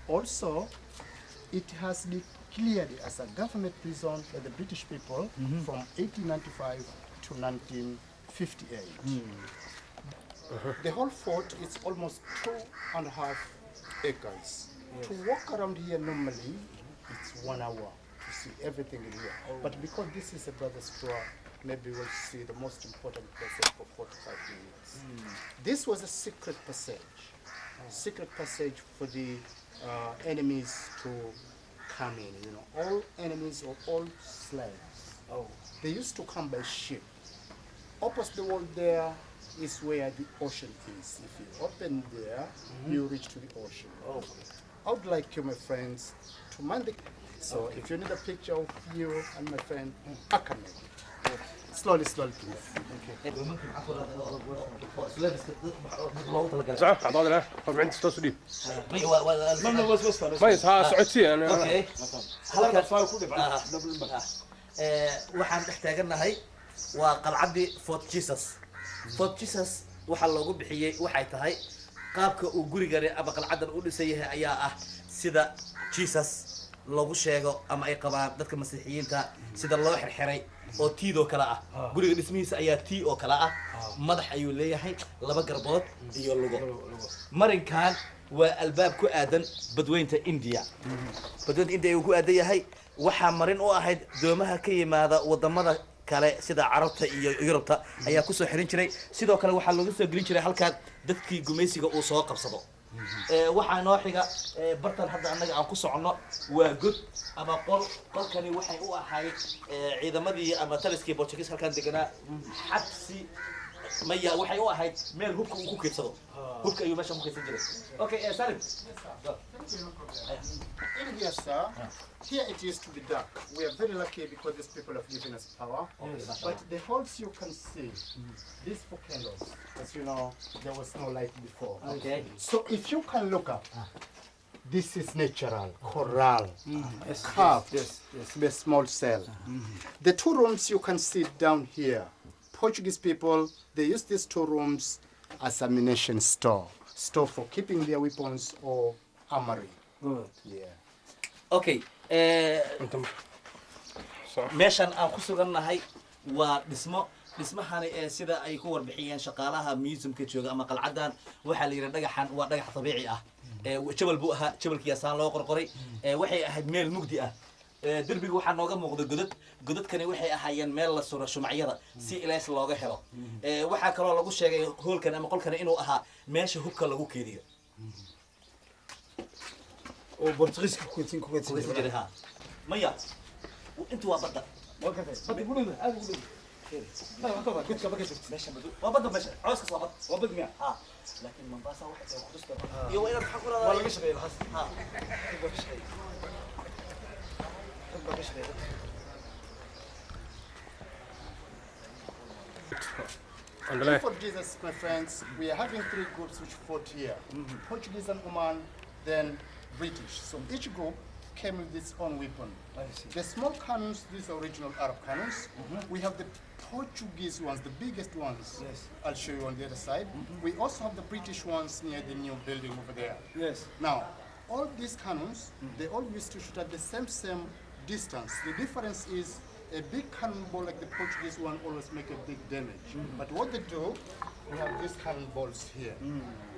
Also, it has been cleared as a government prison by the British people from 1895 to 1958. The whole fort is almost 2.5 acres. To walk around here normally, it's 1 hour to see everything in here. But because this is a brother's tour, maybe we'll see the most important places for 45 minutes. This was a secret passage for the enemies to come in. You know, all enemies or all slaves. They used to come by ship. Opposite the wall there is where the ocean is. If you open there, you reach to the ocean. I would like you, my friends, to mind the. So if you need a picture of you and my friend, I can make it. Slowly, please. صح حضر له طبعا عندي تصلي ما يصح سعودية أنا اوكي waxaan dhex taaganahay waa qalcadii Fort Jesus. Fort Jesus waxa loogu bixiyay waxay tahay qaabka uu gurigani ama qalcadan u dhisay yahay ayaa ah sida Jesus loogu sheego ama ay qabaan dadka masiixiyiinta sida loo xirxiray oo tiidoo kala ah guriga dhismihiisa ayaa tii oo kala ah madax ayuu leeyahay laba garbood iyo lugo marinkan waa albaab ku aadan badweynta India uu ku aadan yahay waxa marin u ahayd doomaha ka yimaada wadamada kale sida Carabta iyo Yurubta ayaa ku soo xirin jiray sidoo kale waxa lagu soo gelin jiray halka dadkii gumaysiga uu soo qabsado waxa noo xiga bartan hadda anaga aan ku socono waa god ama qolkani waxay u ahayd ciidamadii ama taliskii Portuguese halkan deganaa xabsi maya waxay u ahayd meel hubka uu ku keedsado hubka ayuu meesha ku keedsan jiray okay Salim India, sir, here it used to be dark. We are very lucky because these people have given us power. But the holes you can see, these 4 candles, as you know, there was no light before. Okay. So if you can look up, this is natural, coral, carved, a small cell. The 2 rooms you can see down here, Portuguese people, they use these 2 rooms as ammunition store for keeping their weapons or armory. Yeah. Okay. meeshan aan ku sugannahay waa dhismahani sida ay ku warbixiyeen shaqaalaha museumka jooga ama qalcadan waxa la yiraahdaa dhagaxan waa dhagax dabiici ah jabal buu ahaa jabalkiisaan loo qorqoray waxay ahayd meel mugdi ah دربيga waxa nooga muuqdo godadkani waxay ahaayeen meel la suro shumacyada si ilaas looga helo waxa kale oo lagu sheegay hoolkan ama qolkan inuu ahaa meesha hubka lagu keediyo oo Portuguese ku keedin jiray ha maya intu waa badda bada gudub aad gudub ما هو كنت كبكت ماشي وبدو ماشي عاوزك صابت وبد مياه لكن منباسة واحد خصوصا يو وين تحقق والله مش غير خلاص ها For Jesus, my friends, we are having 3 groups which fought here. Portuguese and Oman, then British. So each group came with its own weapon. The small cannons, these are original Arab cannons. We have the Portuguese ones, the biggest ones. Yes. I'll show you on the other side. We also have the British ones near the new building over there. Yes. Now, all these cannons, they all used to shoot at the same distance. The difference is a big cannonball like the Portuguese one always make a big damage. But what they do, we have these cannonballs here.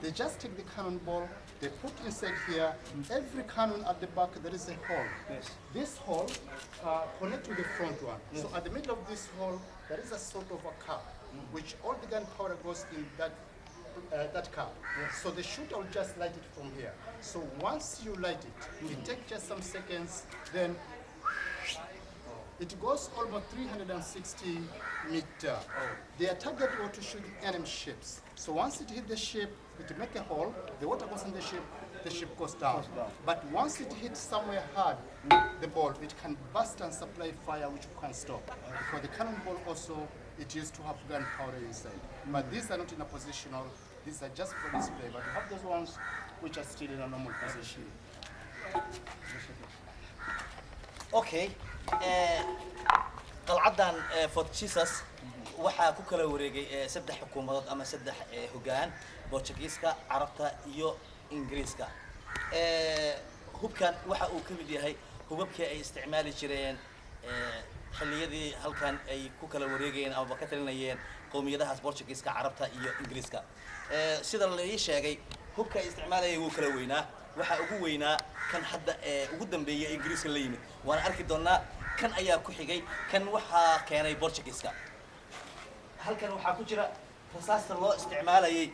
They just take the cannonball, they put inside here. Every cannon at the back, there is a hole. Yes. This hole connects with the front one. So at the middle of this hole, there is a sort of a cap, which all the gunpowder goes in that cap. So the shooter will just light it from here. So once you light it, it takes just some seconds, then it goes almost 360 meters. Their target was to shoot enemy ships. So once it hit the ship, it make a hole, the water goes in the ship goes down. But once it hits somewhere hard, the ball, it can burst and supply fire which you can stop. Because the cannonball also, it used to have gunpowder inside. But these are not in a positional, these are just for display. But you have those ones which are still in a normal position. Okay. qalcadan Fort Jesus waxaa ku kala wareegay saddex xukuumadood ama saddex hoggaan Portugiiska, Carabta iyo Ingiriiska. Hubkan waxa uu ka mid yahay hubabkii ay isticmaali jireen xilliyadii halkan ay ku kala wareegayeen ama ka talinayeen qowmiyadahaas Portugiiska, Carabta iyo Ingiriiska. Sida la ii sheegay hubka ay isticmaalayeen wuu kala weynaa. waxa ugu weynaa kan hadda ugu dambeeyay Ingiriiska la yimid waan arki doonaa kan ayaa ku xigay kan waxa keenay Portugiiska halkan waxa ku jira rasaasta loo isticmaalayay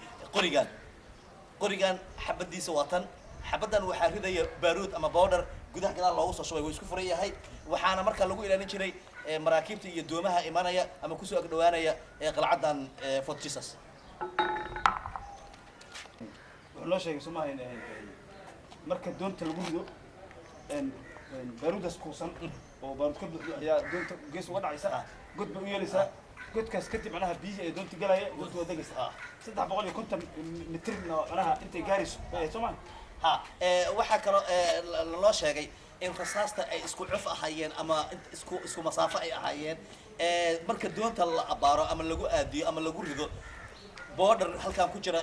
qorigan xabadiisa watan xabadan waxa ridaya baaruud ama powder gudaha gadaal loogu soo shubay way isku furan yahay waxaana marka lagu ilaalin jiray maraakiibta iyo doomaha imanaya ama ku soo agdhawaanaya qalcadan Fort Jesus loo sheegay Soomaaliya marka doonta lagu rido baaruudas kuusan oo baaruud ka ayaa doonta gees uga dhacaysa god bay u yeelaysaa godkaas kadib macnaha biyaha ee doonta galaya doonta waa degaysa 350 mitirna macnaha intay gaarayso Soomaaliya waxa kale loo sheegay in rasaasta ay isku cuf ahayeen ama isku masaafo ay ahayeen marka doonta la abaaro ama lagu aadiyo ama lagu rido border halkan ku jira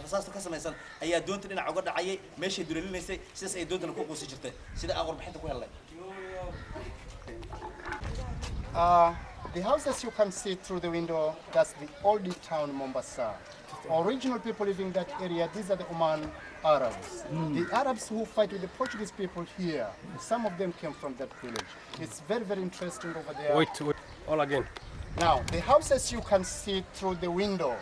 rasaasta ka samaysan ayaa doonta dhinac uga dhacayay meeshay duleelinaysay sidaas ay doontana ku quusi jirtay sida aan warbixinta ku helnay the houses you can see through the window, that's the old town Mombasa. Original people living in that area, these are the Oman Arabs. The Arabs who fight with the Portuguese people here, some of them came from that village. It's very, very interesting over there. Wait, all again. Now, the houses you can see through the window,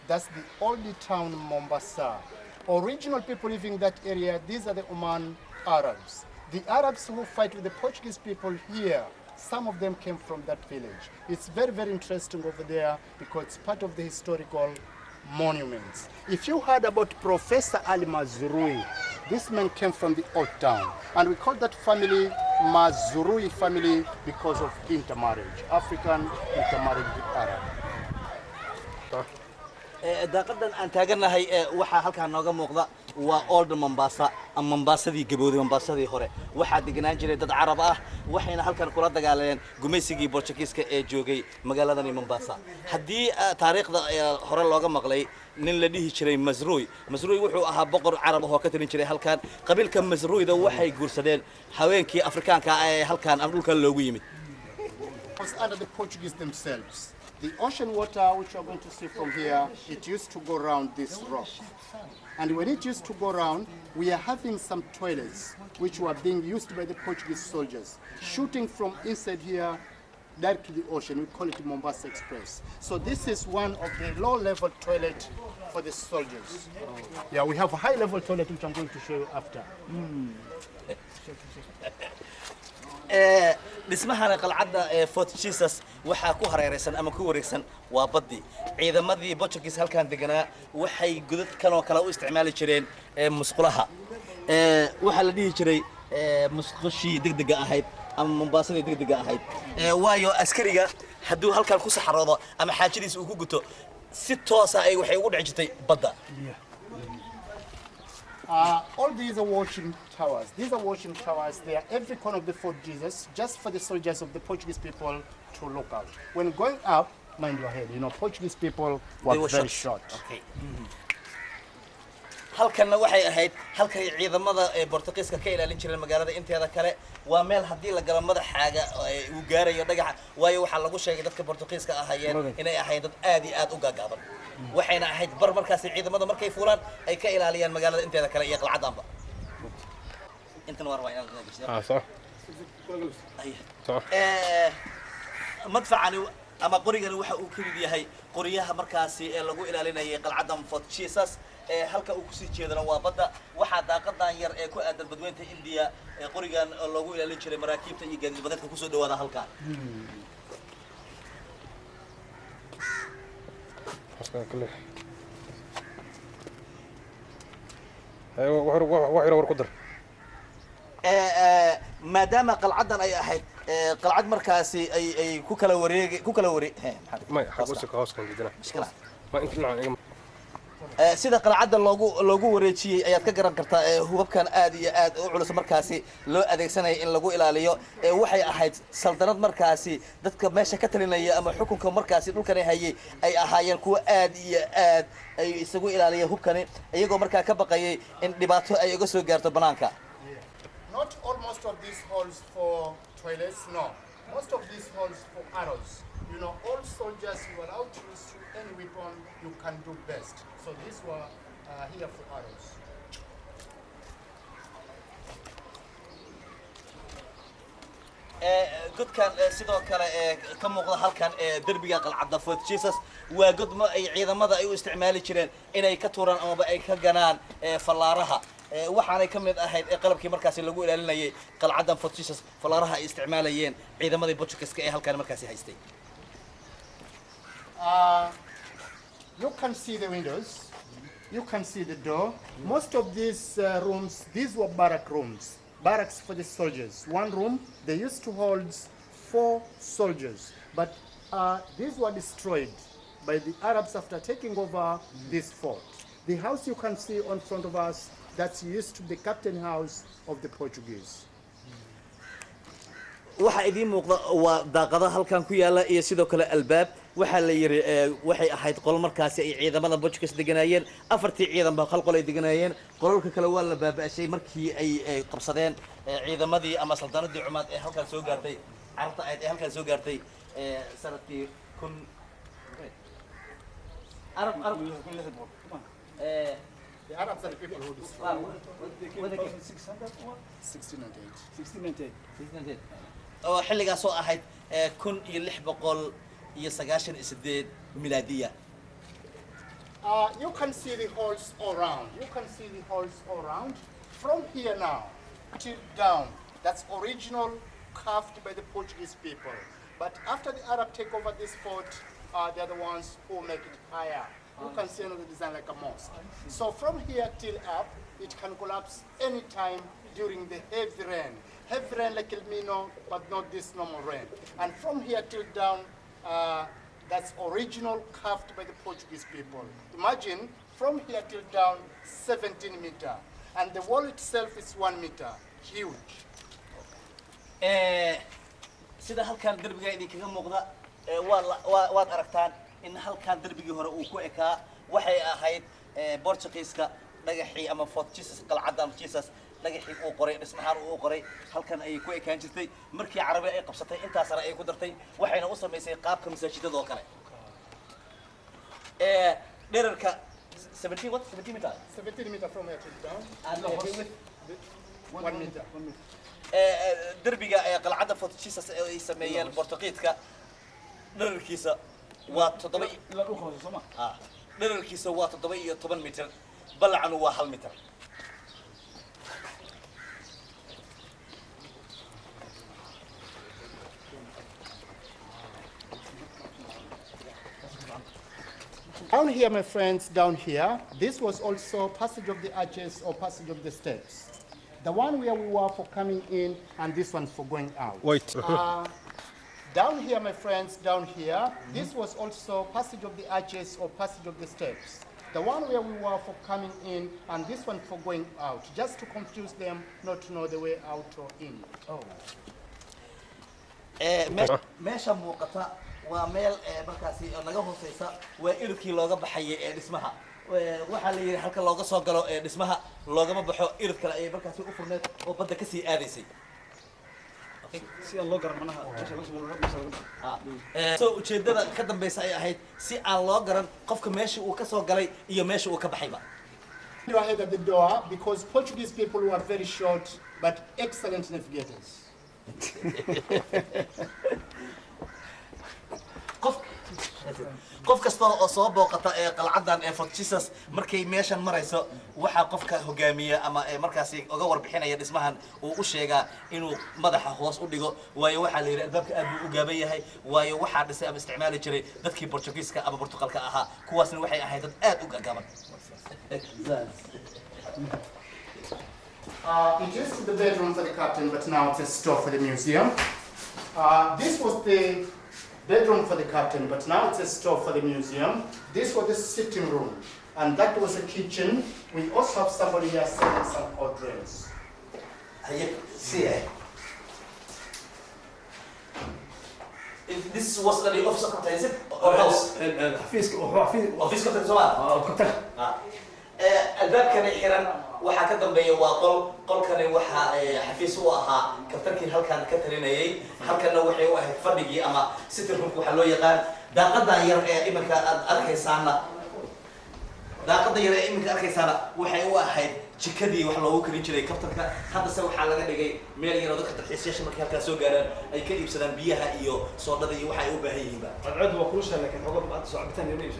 that's the old town Mombasa. Original people living in that area, these are the Oman Arabs. The Arabs who fight with the Portuguese people here, some of them came from that village. It's very, very interesting over there because it's part of the historical monuments. If you heard about Professor Ali Mazrui, this man came from the old town. And we call that family Mazrui family because of intermarriage, African intermarriage with Arab. daaqadan aan taaganahay waxa halkaan nooga muuqda waa old Mombasa ama Mombaasadii gabowday Mombaasadii hore waxa deganaan jiray dad Arab ah waxayna halkan kula dagaalayeen gumaysigii Portugiiska ee joogay magaaladani Mombasa hadii taariikhda hore looga maqlay nin la dhihi jiray Mazrui wuxuu ahaa boqor Arab oo ka talin jiray halkan qabiilka Mazruida waxay guursadeen haweenkii Afrikaanka ah ee halkan ama dhulka loogu yimid was under the Portuguese themselves. The ocean water, which you are going to see from here, it used to go around this rock. And when it used to go around, we are having some toilets, which were being used by the Portuguese soldiers, shooting from inside here direct to the ocean. We call it Mombasa Express. So this is one of the low-level toilet for the soldiers. Yeah, we have a high-level toilet, which I'm going to show you after. dhismaha qalcadda Fort Jesus waxa ku hareeraysan ama ku wareegsan waa badii ciidamadii Portuguese halkan deganaa waxay godadkan oo kale u isticmaali jireen musqulaha waxa la dhihi jiray musqushii degdega ahayd ama Mombaasadii degdega ahayd waayo askariga haduu halkan ku saxaroodo ama xaajadiisa uu ku guto si toos ah ay waxay ugu dhici jirtay badda all these are watching towers. These are watching towers. They are every corner of the Fort Jesus, just for the soldiers of the Portuguese people to look out. When going up, mind your head. You know, Portuguese people were very short. Okay. halkanna waxay ahayd halkay ciidamada ee Boortaqiiska ka ilaalin jireen magaalada inteeda kale waa meel haddii la galo madaxaaga uu gaarayo dhagaxa waayo waxaa lagu sheegay dadka Boortaqiiska ahaayeen inay ahayd dad aad iyo aad u gaagaaban waxayna ahayd bar markaas ciidamada markay fuulaan ay ka ilaaliyaan magaalada inteeda kale iyo qalcadaanba intan war waa inaan اه صح صح madfacani ama qorigani waxa uu ka mid yahay qoriyaha markaasi ee lagu ilaalinayay qalcadan Fort Jesus halka uu ku sii jeedana waa badda waxa daaqadan yar ee ku aadan badweynta India ee qorigan lagu ilaalin jiray maraakiibta iyo gaadiid badeedka ku soo dhawaada halka حسنا كله ايوه وحير ور قدر maadaama qalcadan ay ahayd qalcad markaasi ay ku kala wareeg ما حق وسك هوس كان جدنا ما انت نعم sida qalcada loogu wareejiyay ayaad ka garan kartaa hubabkan aad iyo aad u culus markaasi loo adeegsanay in lagu ilaaliyo waxay ahayd saldanad markaasi dadka meesha ka talinaya ama xukunka markaasi dhulkan ay hayay ay ahaayeen kuwa aad iyo aad ay isagu ilaaliyay hubkani iyagoo markaa ka baqayay in dhibaato ay uga soo gaarto banaanka Not all most of these holes for toilets, no. Most of these holes for arrows. You know, all soldiers you are allowed to use any weapon you can do best. So these were here for arrows. godkan sidoo kale ka muuqda halkan derbiga qalcadda Fort Jesus waa god ma ay ciidamada ay u isticmaali jireen inay ka tuuraan ama ay ka ganaan fallaaraha waxaanay ka mid ahayd qalabkii markaasi lagu ilaalinayay qalcaddan Fort Jesus fallaaraha ay isticmaalayeen ciidamadii Portuguese ee halkan markaasi haystay You can see the windows. You can see the door. Most of these rooms, these were barrack rooms. Barracks for the soldiers. One room, they used to hold 4 soldiers. But these were destroyed by the Arabs after taking over this fort. The house you can see on front of us, that's used to be the captain house of the Portuguese. waxa idin muuqda waa daaqada halkan ku yaala iyo sidoo kale albaab waxa la yiri waxay ahayd qol markaasi ay ciidamada Portuguese deganayeen afartii ciidan baa qol ay deganayeen qolalka kale waa la baaba'shay markii ay qabsadeen ciidamadii ama saldanadii Cumaad ee halkan soo gaartay carta ay halkan soo gaartay sanadkii kun arab The Arabs are the people who destroyed 1698. oo xilligaas oo ahayd 1698 milaadiya You can see the holes all around. You can see the holes all around. From here now till down, that's original carved by the Portuguese people. But after the Arab take over this fort, they're the ones who make it higher. You can see another design like a mosque. So from here till up, it can collapse anytime during the heavy rain. Heavy rain like El Nino, but not this normal rain. And from here till down, that's original carved by the Portuguese people. Imagine from here till down 17 meter. And the wall itself is 1 meter. Huge. sida halkan darbiga idinkaga muuqda waad aragtaan in halkan darbigii hore uu ku ekaa waxay ahayd Portuguese-ka dhagaxii ama Fort Jesus qalcadan Jesus dhagaxii uu qoray dhismahan uu qoray halkan ay ku ekaan jirtay markii Carabi ay qabsatay intaasna ay ku dartay waxayna u sameysay qaabka masaajidada oo kale dhererka 17 meter 17 meter from here till down. and with 1 meter. دربيga qalcadda Fort Jesus ay sameeyeen Portuguese-ka dhererkiisa waa 7 ila dhulka hoose Soomaa dhererkiisa waa 17 mitir balcanu waa 1 mitir Down here, my friends, down here, this was also passage of the arches or passage of the steps. The one where we were for coming in and this one for going out. Wait. Down here, my friends, down here, this was also passage of the arches or passage of the steps. The one where we were for coming in and this one for going out, just to confuse them, not to know the way out or in. Oh. meesha muuqata waa meel markaasi naga hooseysa waa ilkii looga baxayay dhismaha waxaa la yidhi halka looga soo galo dhismaha loogama baxo irid kale ayay markaasi u furneed oo badda kasii aadaysay si aan loo garan manaha meesha lagu soo soo ujeedada ka dambeysa ay ahayd si aan loo garan qofka meesha uu ka soo galay iyo meesha uu ka baxayba. You ahead at the door because Portuguese people were very short but excellent navigators. qof kasta oo soo booqata ee qalcadan ee Fort Jesus markay meeshan marayso waxa qofka hogaamiya ama markaasi uga warbixinaya dhismahan uu u sheegaa inuu madaxa hoos u dhigo waayo waxa la yiraahdaa albaabka aad buu u gaaban yahay waayo waxa dhisay ama isticmaali jiray dadkii Portugiiska ama Portugalka ahaa kuwaasna waxay ahayd dad aad u gaaban. It used to be the bedroom for the captain, but now it's a store for the museum. This was the bedroom for the captain, but now it's a store for the museum. This was the sitting room, and that was a kitchen. We also have somebody here selling some hot drinks. This was the office of captain, is it? Or house? حفيزك وحفيز Office captain Somali. كابتن albaabkani xiran waxa ka dambeeya waa qolkani waxa xafiis u ahaa kabtankii halkan ka talinayay halkana waxay u ahayd fadhigii ama sitting room waxa loo yaqaan daaqada yar ee iminka aad arkaysaana waxay u ahayd jikadii wax loogu karin jiray kabtanka hadda se waxa laga dhigay meel yar oo dadka dalxiisayaasha markay halkaas soo gaaraan ay ka iibsadaan biyaha iyo soodhada iyo waxa ay u baahan yihiin العد وكلش لكن حقوق بعض صعبتين يمين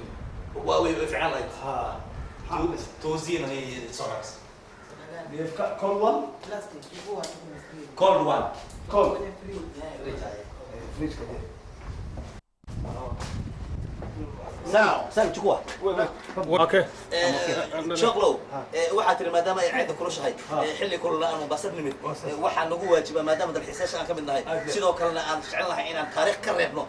waa way fiican lahayd ها توزين هي صارت يفك كل one cold one كل فريج كده Now, سالك جوا اوكي شغلو waxaa tiri maadaama ay ciidan kulushahay xilli kulana aanu basar nimid waxaa nagu waajiba maadaama dalxiisayaasha aan ka mid nahay sidoo kalena aan jecel lahay inaan taariikh ka reebno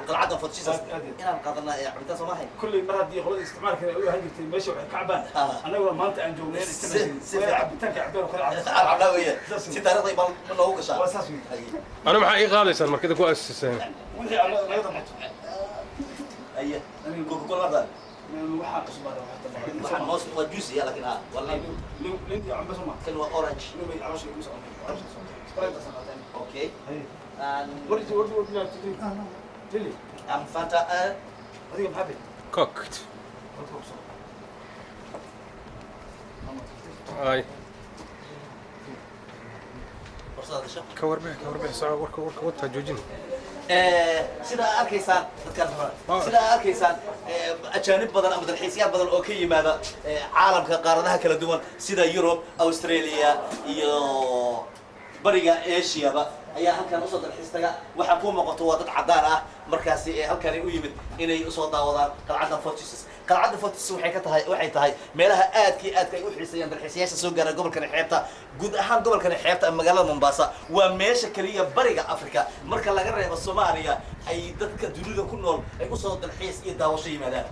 qalcadan Fort Jesus inaan qaadana cabitaan Soomaali كل مرة دي خلاص استعمال كده أيوة هنجي ماشي وحنا كعبان أنا ولا ما أنت عن جولين استعمال بترجع عبان وكل علاوية si taariikhda bal noogu gashaa وأساسي انا maxaa ii qaadaysaan markada ku asaseen وهي على أيضا حتى أيه كوكولا هذا من وحنا قصبة وحتى waxaan hoos waa juice ya laakiin والله لين يا عم بس ما kan waa orange لين ما يعرفش يقول okay ورد لا تدري ليلي am Fanta هذه محبة cooked ay فرصة الشق ka warbix soo warka wata joojin sida arkaysaan dadkan sida arkaysaan ajaanib badan ama dalxiisyaal badan oo ka yimaada caalamka qaaradaha kala duwan sida Europe, Australia iyo bariga Asia ba ayaa halkan usoo dalxiis taga waxa ku muuqato waa dad cadaan ah markaasi halkan u yimid inay usoo daawadaan qalcadda Fort Jesus. qalcadda Fort Jesus waxay tahay meelaha aadka ay u xiiseeyaan dalxiisayaasha soo gaara gobolkan xeebta guud ahaan gobolkan xeebta magaalada Mombasa waa meesha kaliya bariga Afrika marka laga reebo Soomaaliya ay dadka dunida ku nool ay usoo dalxiis iyo daawasho yimaadaan.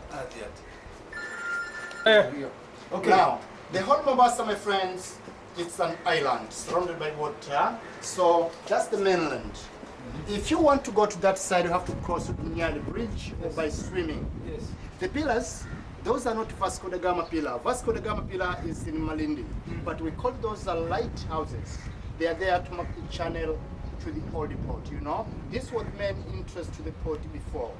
okay. Now, the whole Mombasa, my friends, it's an island surrounded by water. So that's the mainland. If you want to go to that side, you have to cross near the bridge or by swimming. Yes. The pillars, those are not Vasco da Gama pillar. Vasco da Gama pillar is in Malindi, but we call those lighthouses. They are there to mark the channel to the old port, you know. This was main interest to the port before.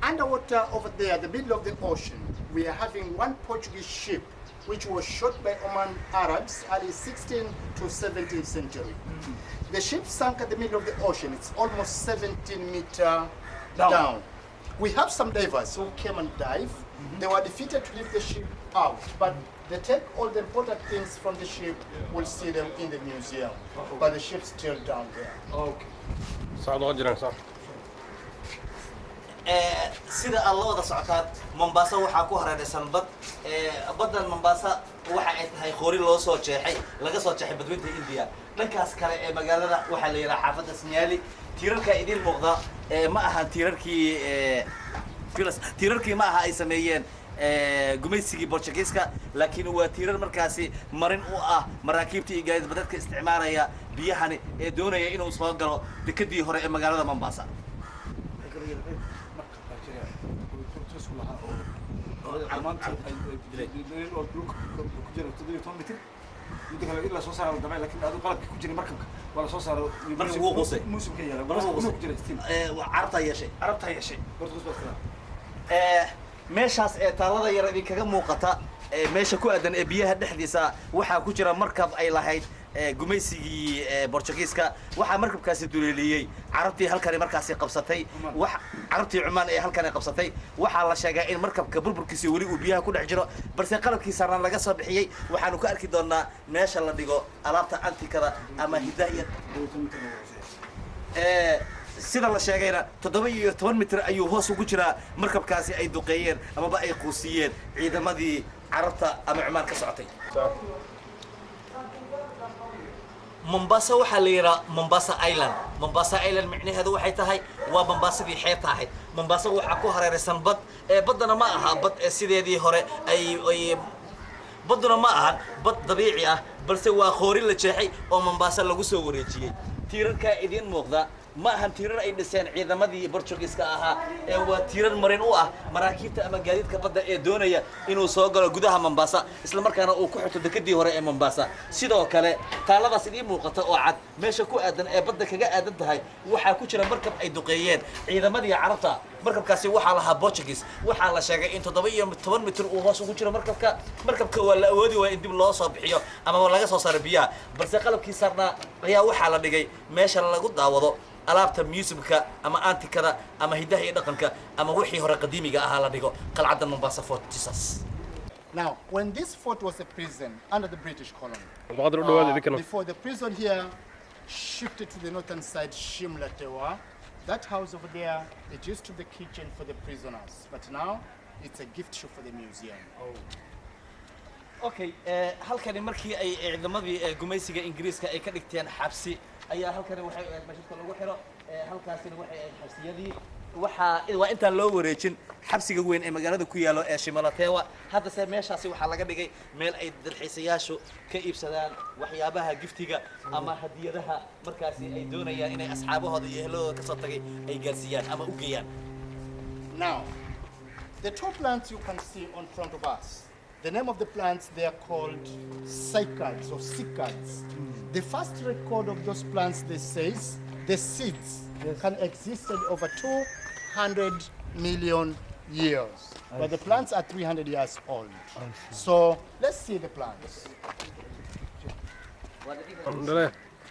Underwater over there, the middle of the ocean, we are having one Portuguese ship which was shot by Oman Arabs early 16th to 17th century. The ship sank at the middle of the ocean. It's almost 17 meters down. We have some divers who came and dive. They were defeated to lift the ship out, but they take all the important things from the ship. We'll see them in the museum, but the ship's still down there. Okay. saacado jiraan sax sida aan la wada socotaan Mombasa waxaa ku hareeraysan bad badan Mombasa waxa ay tahay qoori loo soo jeexay laga soo jeexay badweynta India dhankaas kale ee magaalada waxa la yiraahdaa xaafadda Snyali tiirarka idin muuqda ma aha tiirarkii ma aha ay sameeyeen gumaysigii Portugiiska laakiin waa tiirar markaasi marin u ah maraakiibtii iyo gaadiid badadka isticmaalaya biyahani ee doonaya inuu soo galo dekadii hore ee magaalada Mombasa maanta ay oo dhulka ku jira 17 mitir inta kale ilaa soo saaro damay laakiin aad qalabka ku jira markabka wala soo saaro markii uu qosay muusimka yaala wala ku jira steam carabta yeeshay Portuguese baa meeshaas ee taalada yar idinkaga muuqata meesha ku aadan ee biyaha dhexdiisa waxaa ku jira markab ay lahayd gumaysigii Portugiiska waxaa markabkaasi duleeliyay carabtii halkan markaasi qabsatay wax carabtii Cumaan ee halkan qabsatay waxaa la sheegay in markabka burburkiisa wali uu biyaha ku dhex jiro balse qalabkiisa ran laga soo bixiyay waxaanu ka arki doonaa meesha la dhigo alaabta antikada ama hidaayad sida la sheegayna 17 mitir ayuu hoos ugu jiraa markabkaasi ay duqeeyeen amaba ay quusiyeen ciidamadii carabta ama Cumaan ka socotay Mombasa waxaa la yiraahdaa Mombasa Island micnaheedu waxay tahay waa Mombaasadii xeebta ahayd Mombasa waxaa ku hareeraysan bad badana ma aha bad sideedii hore ay baduna ma aha bad dabiici ah balse waa qoori la jeexay oo Mombasa lagu soo wareejiyay tiirarka idin muuqda ma ahan tiirar ay dhiseen ciidamadii Portugiiska ahaa waa tiirar marin u ah maraakiibta ama gaadiidka badda ee doonaya inuu soo galo gudaha Mombasa isla markaana uu ku xirto dekadii hore ee Mombasa sidoo kale taaladaas idin muuqata oo cad meesha ku aadan ee badda kaga aadan tahay waxaa ku jira markab ay duqeeyeen ciidamadii carabta markabkaasi waxaa lahaa Portuguese waxaa la sheegay in 17 mitir uu hoos ugu jiro markabka waa la awoodi waa in dib loo soo bixiyo ama laga soo saaro biyaha balse qalabkii sarna ayaa waxaa la dhigay meesha lagu daawado alaabta museumka ama antikada ama hidaha iyo dhaqanka ama wixii hore qadiimiga ahaa la dhigo qalcadda Mombasa Fort Jesus. Now, when this fort was a prison under the British colony, before the prison here shifted to the northern side, Shimla Tewa, that house over there, it used to be the kitchen for the prisoners, but now it's a gift shop for the museum. Okay, halkani markii ay ciidamadii gumaysiga Ingiriiska ay ka dhigteen xabsi ayaa halkani waxay meesha lagu xiro halkaasina waxay ay xabsiyadii waa intaan loo wareejin xabsiga weyn ee magaalada ku yaalo ee Shimalatewa hadda se meeshaasi waxa laga dhigay meel ay dalxiisayaashu ka iibsadaan waxyaabaha giftiga ama hadiyadaha markaasi ay doonayaan inay asxaabahooda iyo ehelooda ka soo tagay ay gaarsiiyaan ama u geeyaan. Now, the two plants you can see on front of us, the name of the plants, they are called cycads or cicads. The first record of those plants, they says the seeds can exist over 200 million years, but the plants are 300 years old. So let's see the plants.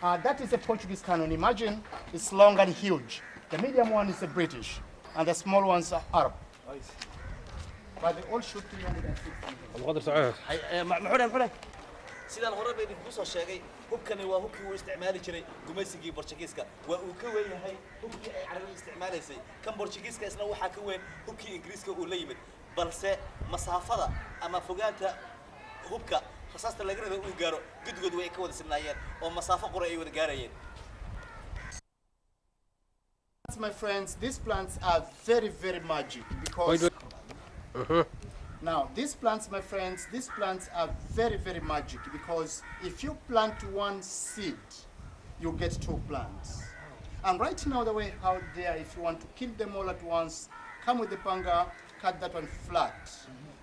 That is a Portuguese canon. Imagine it's long and huge. The medium one is a British, and the small ones are Arab. But they all shoot 360. sidaan hore bay idinku soo sheegay hubkani waa hubkii uu isticmaali jiray gumaysigii Portugiiska waa uu ka weyn yahay hubkii ay Carabtu isticmaalaysay kan Portugiiska isna waxa ka weyn hubkii Ingiriiska uu la yimid balse masaafada ama fogaanta hubka rasaasta laga rabo uu gaaro gudgood way ka wada sinaayeen oo masaafo qore ay wada gaarayeen. My friends, these plants are very, very magic because now, these plants, my friends, these plants are very, very magic because if you plant one seed, you get two plants. And right now, the way out there, if you want to kill them all at once, come with the panga, cut that one flat.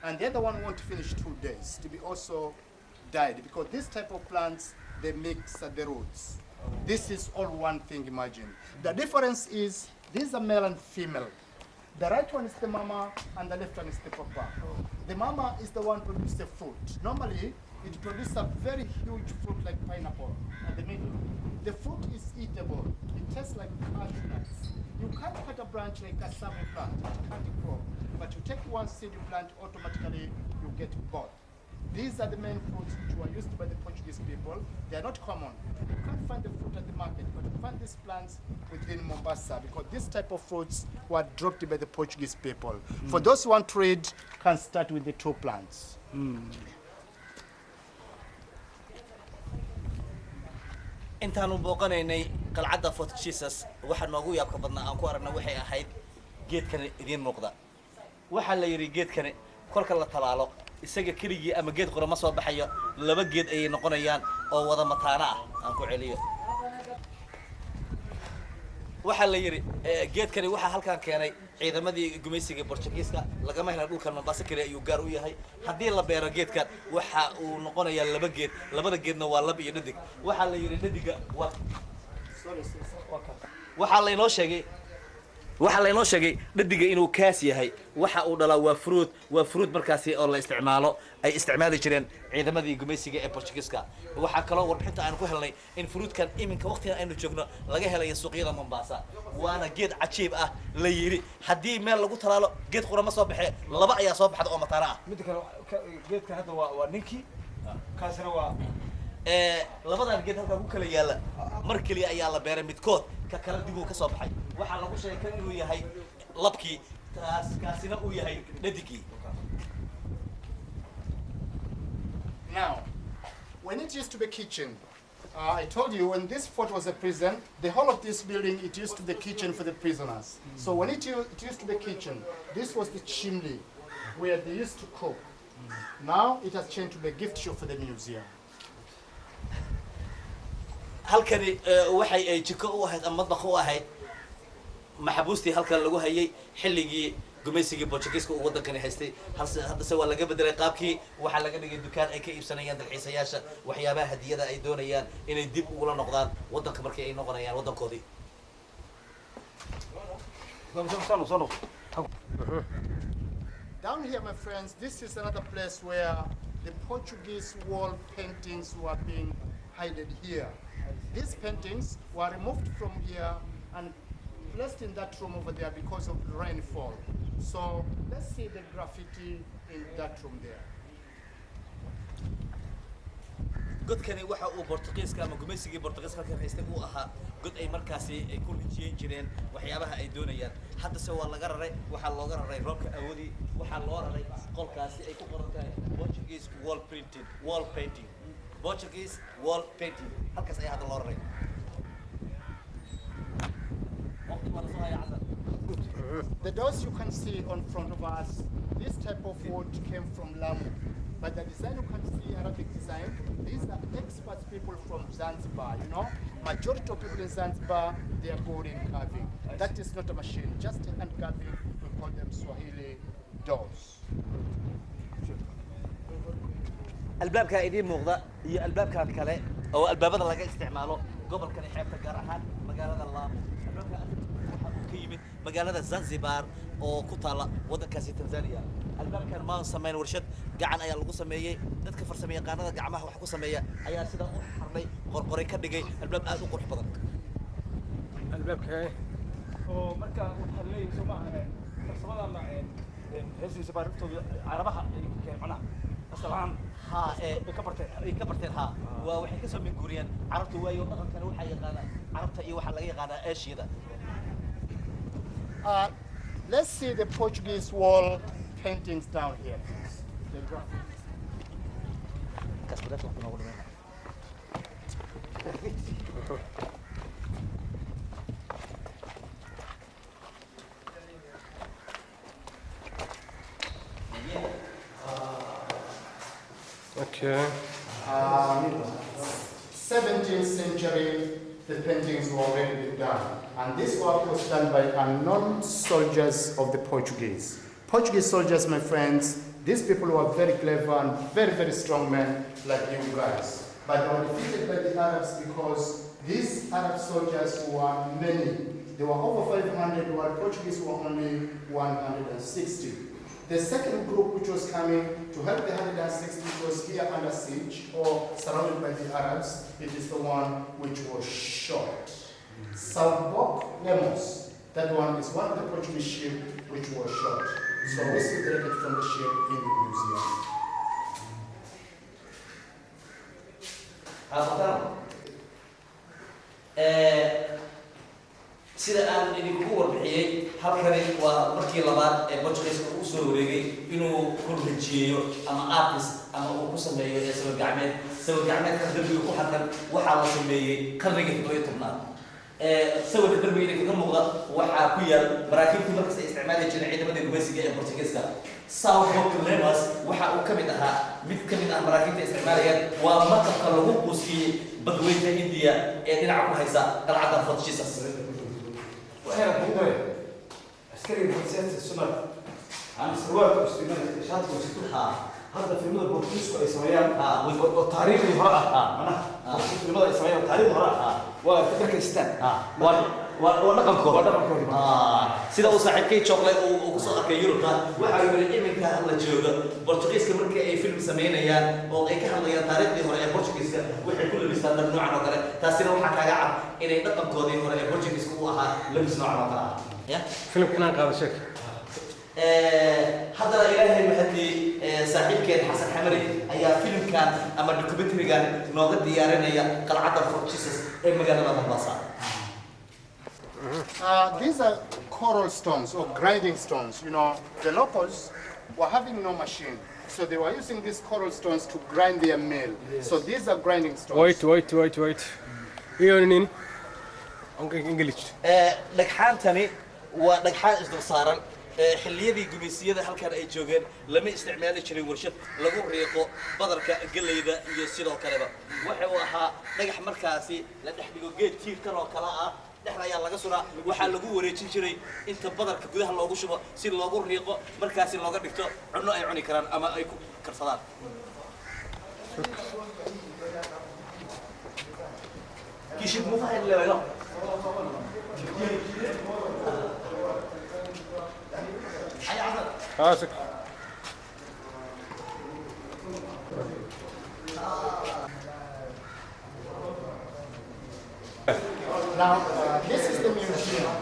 And the other one won't finish 2 days to be also died because this type of plants, they mix at the roots. This is all one thing, imagine. The difference is these are male and female. The right one is the mama and the left one is the papa. The mama is the one produces the fruit. Normally, it produces a very huge fruit like pineapple at the middle. The fruit is eatable. It tastes like cashew nuts. You can't cut a branch like a cassava plant. You can't grow. But you take one seed you plant, automatically you get both. These are the main fruits which were used by the Portuguese people. They are not common. You can't find the fruit at the market, but you find these plants within Mombasa because this type of fruits were dropped by the Portuguese people. For those who want to read, can start with the two plants. intaanu booqanaynay qalcadda Fort Jesus waxa noogu yaabka badnaa aan ku aragnay waxay ahayd geedkan idin muuqda waxa la yiri geedkan kolka la talaalo isaga kirigi ama geed qora ma soo baxayo laba geed ay noqonayaan oo wada mataana ah aan ku celiyo waxaa la yiri geedkani waxaa halkan keenay ciidamadii gumaysiga Portugiiska lagama helay dhulkan Mombasa kale ayuu gaar u yahay haddii la beero geedkan waxa uu noqonayaa laba geed labada geedna waa lab iyo dhadig waxaa la yiri dhadiga waa waxaa la inoo sheegay dhadiga inuu kaas yahay waxa uu dhalaa waa fruit markaasi oo la isticmaalo ay isticmaali jireen ciidamadii gumaysiga ee Portugiiska waxa kale oo warbixinta aan ku helnay in fruitkan iminka waqtiga aynu joogno laga helayo suuqyada Mombasa waana geed cajiib ah la yiri haddii meel lagu talaalo geed qurama soo baxay laba ayaa soo baxda oo mataana ah mid kale geedka hadda waa ninkii kaasina waa labadan geed halka ku kala yaala mar kaliya ayaa la beeray midkood ka kala dib uu ka soo baxay waxa lagu sheegay inuu yahay labkii kaasina uu yahay dhadigii. Now, when it used to be kitchen, I told you when this fort was a prison, the whole of this building, it used to be kitchen for the prisoners. So when it used to be kitchen, this was the chimney where they used to cook. Now it has changed to be a gift shop for the museum. halkani waxay ay jiko u ahayd ama madbax u ahayd maxabuustii halkan lagu hayay xilligii gumaysigii Portugiiska uu wadankani haystay hadda se waa laga bedelay qaabkii waxa laga dhigay dukaan ay ka iibsanayaan dalxiisayaasha waxyaabaha hadiyada ay doonayaan inay dib ugu noqdaan wadanka markii ay noqonayaan wadankoodii. Down here, my friends, this is another place where the Portuguese wall paintings were being hidden here. These paintings were removed from here and placed in that room over there because of rainfall. So let's see the graffiti in that room there. godkani waxa uu Portugiiska ama gumaysigii Portugiiska ka haystay uu ahaa god ay markaasi ay ku rijiyeen jireen waxyaabaha ay doonayaan hadda se waa laga raray waxa looga raray roobka awoodi waxa loo raray qolkaasi ay ku qoran tahay Portuguese wall painting Portuguese wall painting halkaas ayaa hadda loo raray. The doors you can see on front of us, this type of wood came from Lamu. But the design you can see, Arabic design, these are expert people from Zanzibar, you know. Majority of people in Zanzibar, they are good in carving. That is not a machine, just a hand carving. We call them Swahili doors. albaabka idin muuqda iyo albaabkan kale oo albaabada laga isticmaalo gobolkan xeebta gaar ahaan magaalada Lamu albaabka waxa uu ka yimid magaalada Zanzibar oo ku taala wadankaasi Tanzania albaabkan ma sameyn warshad gacan ayaa lagu sameeyay dadka farsamayaqaanada gacmaha wax ku sameeya ayaa sida u xarnay qorqoray ka dhigay albaab aad u qurux badan albaabka oo marka waxa leeyahay Soomaaliya farsamada heesiisa baartooda Carabaha ay macnaha asalaan ها كبرتين ها وحي كسو من كوريان عربت وايو دقن كان waxa yaqaana carabta iyo waxa laga yaqaana Aasiada. Let's see the Portuguese wall paintings down here. The Okay. 17th century, the paintings were already done. And this work was done by unknown soldiers of the Portuguese. Portuguese soldiers, my friends, these people were very clever and very, very strong men like you guys. But they were defeated by the Arabs because these Arab soldiers were many. They were over 500, while Portuguese were only 160. The second group which was coming to help the 160 was here under siege or surrounded by the Arabs. It is the one which was shot. Salbok Lemos, that one is one of the Portuguese ship which was shot. So this is the wreckage from the ship in the museum. sida aan idinku warbixiyay halkani waa markii labaad ee Portugiiska uu soo wareegay inuu ku rijiyo ama artist ama uu ku sameeyo sawir gacmeed ka dambiga ku xakan waxa la sameeyay qarnigii 17aad sawirka dambiga kaga muuqda waxa ku yaal maraakiibtii markasta isticmaali jireen ciidamada gumaysiga ee Portugiiska Salvador Lemos waxa uu kamid ahaa mid kamid ah maraakiibta isticmaalaya waa markabka lagu quusiyay badweynta Hindiya ee dhinaca ku haysa qalcadda Fort Jesus. وأنا بقول عسكري الفرنسيات السمر عن سروال واستعمال شاطئ وستوها هذا في مدى البورتوس وإسرائيل والتاريخ الهراء أنا في مدى إسرائيل والتاريخ الهراء وتركستان ونقم كور sida uu saaxiibkay chocolate uu ku soo arkay Yurubta waxa uu yiri iminka la joogo Portugiiska markii ay film sameynayaan oo ay ka hadlayaan taariikhdii hore ee Portugiiska waxay ku labistaan dad noocan oo kale taasina waxa kaaga cad inay dhaqankoodii hore ee Portugiiska u ahaa labis noocan oo kale ya فيلم كنا قاعد شك هذا إلهي مهدي صاحبك حسن حمري أي فيلم كان أما دوكيومنتري كان نوغد ديارنا يا قلعة الفورتشيسس مجال مباسا These are coral stones or grinding stones. You know, the locals were having no machine, so they were using these coral stones to grind their meal. So these are grinding stones. wait إيه نين أنك إنجليش dhagxaantani waa dhagxaan isdul saaran xilliyadii gumeysiyada halkan ay joogeen lama isticmaali jirin warshad lagu riiqo badarka galeyda iyo sidoo kaleba waxa uu ahaa dhagax markaasi la dhex dhigo geed tiirtan oo kala ah dhexda ayaa laga suraa waxaa lagu wareejin jiray inta badarka gudaha loogu shubo si loogu riiqo markaasi looga dhigto cunno ay cuni karaan ama ay ku karsadaan kiishid mu fahad leeyahay هاسك Now, this is the museum.